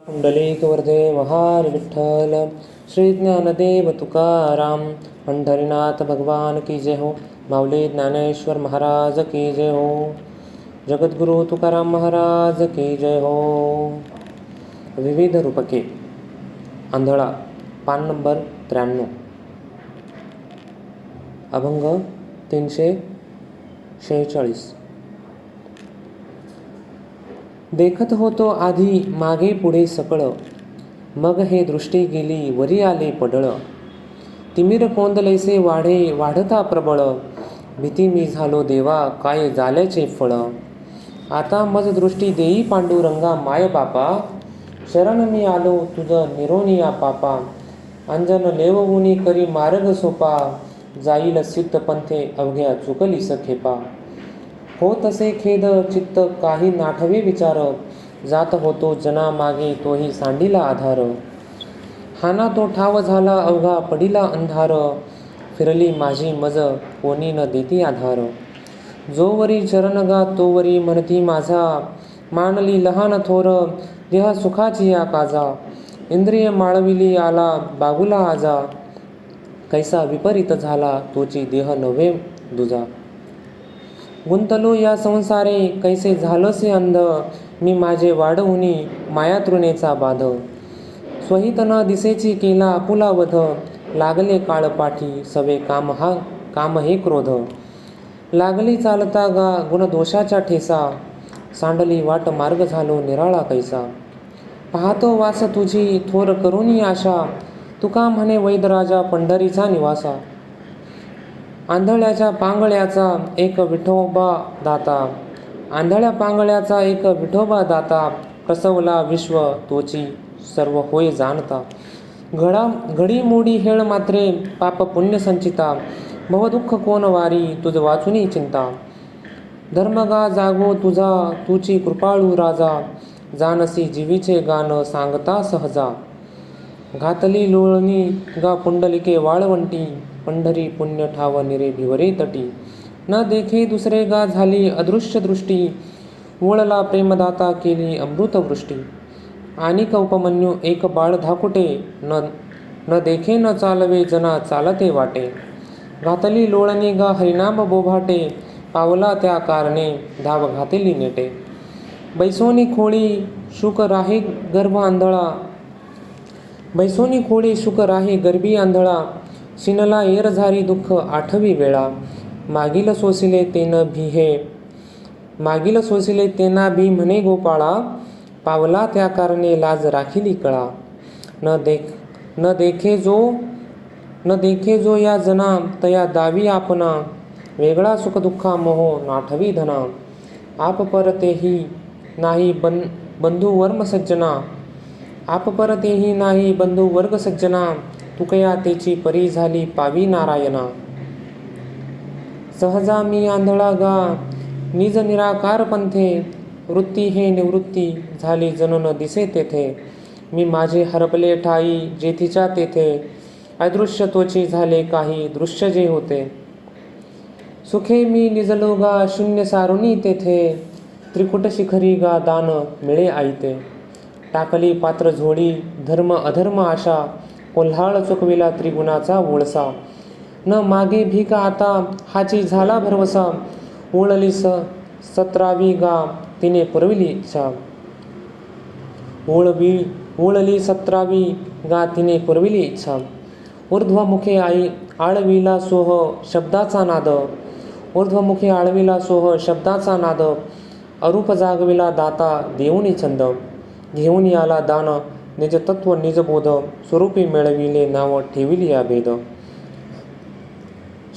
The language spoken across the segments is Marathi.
पुंडलिक वरदे महार विठ्ठल श्री ज्ञानदेव तुकाराम पंढरीनाथ भगवान की जय हो. माऊली ज्ञानेश्वर महाराज की जय हो. जगद्गुरु तुकाराम महाराज की जय हो. विविध रूपके आंधळा पान नंबर 93 अभंग 346. देखत होतो आधी मागे पुढे सकळ, मग हे दृष्टी गेली वरी आले पडळ. तिमिर कोंदलेसे वाढे वाढता प्रबळ, भीती मी झालो देवा काय झाल्याचे फळ. आता मज दृष्टी देई पांडुरंगा माय बापा, शरण मी आलो तुझ निरोनिया पापा. अंजन लेवउनी करी मार्ग सोपा, जाईल सिद्ध पंथे अवघ्या चुकली सखेपा. हो तसे खेद चित्त काही नाठवे विचार, जात होतो जना मागे तोही सांडीला आधार. हाना तो ठाव झाला अवघा पडिला अंधार, फिरली माझी मज कोणी न देती आधार. जोवरी चरणगा तोवरी म्हणती माझा, मानली लहान थोर देह सुखाची या काजा. इंद्रिय माळविली आला बागुला आजा, कैसा विपरीत झाला तोची देह नव्हे दुजा. गुंतलो या संसारे कैसे झालोसे अंध, मी माझे वाढवुनी माया तृणेचा बाध. स्वहित न दिसेची केला आपुला वध, लागले काळपाठी सवे काम हे क्रोध. लागली चालता गा गुणदोषाच्या ठेसा, सांडली वाट मार्ग झालो निराळा कैसा. पाहतो वास तुझी थोर करुनी आशा, तुका म्हणे वैदराजा पंढरीचा निवासा. आंधळ्याच्या पांगळ्याचा एक विठोबा दाता, आंधळ्या पांगळ्याचा एक विठोबा दाता. प्रसवला विश्व तोची सर्व होय जाणता, घडी मोडी हेळ मात्रे पाप पुण्य संचिता. भवदुःख कोण वारी तुझ वाचुनी चिंता. धर्मगा जागो तुझा तुची कृपाळू राजा, जानसी जीवीचे गान सांगता सहजा. घातली लोळणी गा पुंडलिके वाळवंटी, पंढरी पुण्य ठाव निरे भिवरे तटी. न देखे दुसरे गा झाली अदृश्य दृष्टी, वळला प्रेमदाता केली अमृतवृष्टी. आणि उपमन्यू एक बाळ धाकुटे, न देखे न चालवे जना चालते वाटे. घातली लोळणी गा हरिनाम बोभाटे, पावला त्या कारणे धाव घातली नेटे. बैसोनी खोळी शुक राही गर्भ आंधळा, बैसोनी खोळी शुक राही गर्भी आंधळा. शिनला येर झारी दुःख आठवी वेळा, मागील सोसिले तेना भी म्हणे गोपाळा. पावला त्या कारणे लाज राखिली कळा. न देखे जो या जना तया दावी आपणा, वेगळा सुख दुःखा मोह नाठवी धना. आप परतेही नाही बंधू वर्म सज्जना, आप परतेही नाही बंधू वर्ग सज्जना. तुकया तेची परी झाली पावी नारायणा. सहजा मी आंधळा गा निज निराकार पंथे, वृत्ती हे निवृत्ती झाली जणू न दिसे तेथे. मी माझे हरपले ठाई जेथीच्या तेथे, अदृश्य तोची झाले काही दृश्य जे होते. सुखे मी निजलो गा शून्य सारुनी तेथे, त्रिकुट शिखरी गा दान मिळे आईते. टाकली पात्र झोळी धर्म अधर्म आशा, कोल्हाळ चुकविला त्रिगुणाचा वळसा. न मागे भीक आता हाची झाला भरवसा, ओळली सतरावी गा तिने पुरविली इच्छा. ओळली सतरावी गा तिने पुरविली इच्छा. ऊर्ध्वमुखे आळविला सोह शब्दाचा नाद, ऊर्ध्वमुखे आळविला सोह शब्दाचा नाद. अरूप जागविला दाता देऊनी छंद, घेऊन आला दान निज तत्व निजबोध. स्वरूपी मिळविले नाव ठेविली या भेद.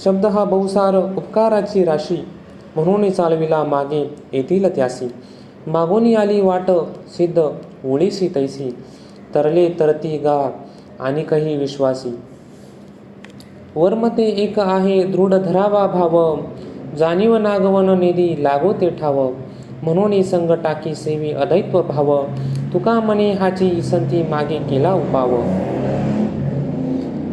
शब्द हा बहुसार उपकाराची राशी, म्हणून चालविला मागे येतील त्यासी. मागोनी आली वाट सिद्ध ओळीसी तैसी, तरले तरती गा आणि काही विश्वासी. वर्मते एक आहे दृढ धरावा भाव, जाणीव नागवन नेदी लागो ते ठाव. म्हणून संग टाकी सेवी अदैत्व भाव, तुका म्हणे हाची संती मागे केला उपाव.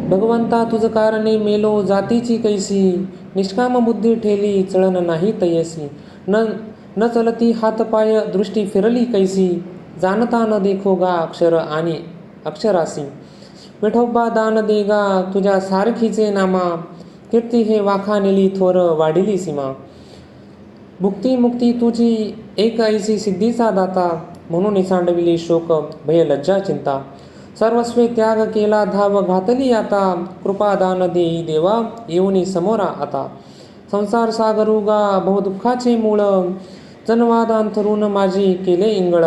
भगवंता तुझ कारणे मेलो जातीची कैसी, निष्काम बुद्धी ठेली चळन नाही तयसी. न चलती हातपाय दृष्टी फिरली कैसी, जाणता न देखोगा अक्षर आणि अक्षरासी. विठोबा दान देगा तुझ्या सारखीचे नामा, कीर्ती हे वाखाणली थोर वाढिली सीमा. भुक्ती मुक्ती तुझी एक ऐसी सिद्धीचा दाता, म्हणून सांडविली शोक भय लज्जा चिंता. सर्वस्वे त्याग केला धाव घातली आता, कृपादान देई देवा येऊनी समोरा आता. संसार सागरुगा बहुदुःखाचे मूळ, जनवाद अंथरून माझी केले इंगळ.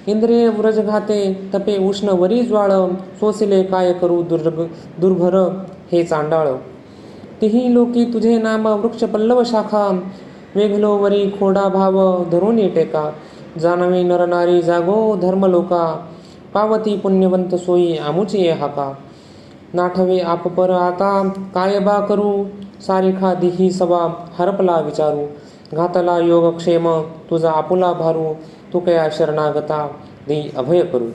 इंद्रिय व्रज घाते तपे उष्ण वरी ज्वाळ, सोसिले काय करू दुर्भर हे चांडाळ. तिही लोकी तुझे नाम वृक्ष पल्लव शाखा, वेघलो वरी खोडा भाव धरून टेका. जाणवे नर नारी जागो धर्मलोका, पावती पुण्यवंत सोयी आमुची हाका. नाठवे आपपर आता काय बा करू, सारिखा दिही सवा हरपला विचारू. घातला योगक्षेम तुझा आपुला भारू, तू कया शरणागता देई अभय करू.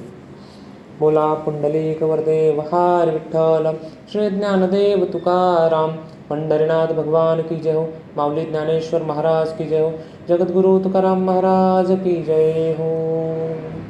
बोला पुंडलिक वरदेव हार विठ्ठल, श्री ज्ञानदेव तुकाराम. पंढरीनाथ भगवान की जय हो. माऊली ज्ञानेश्वर महाराज की जय हो. जगद्गुरु तुकाराम महाराज की जय हो.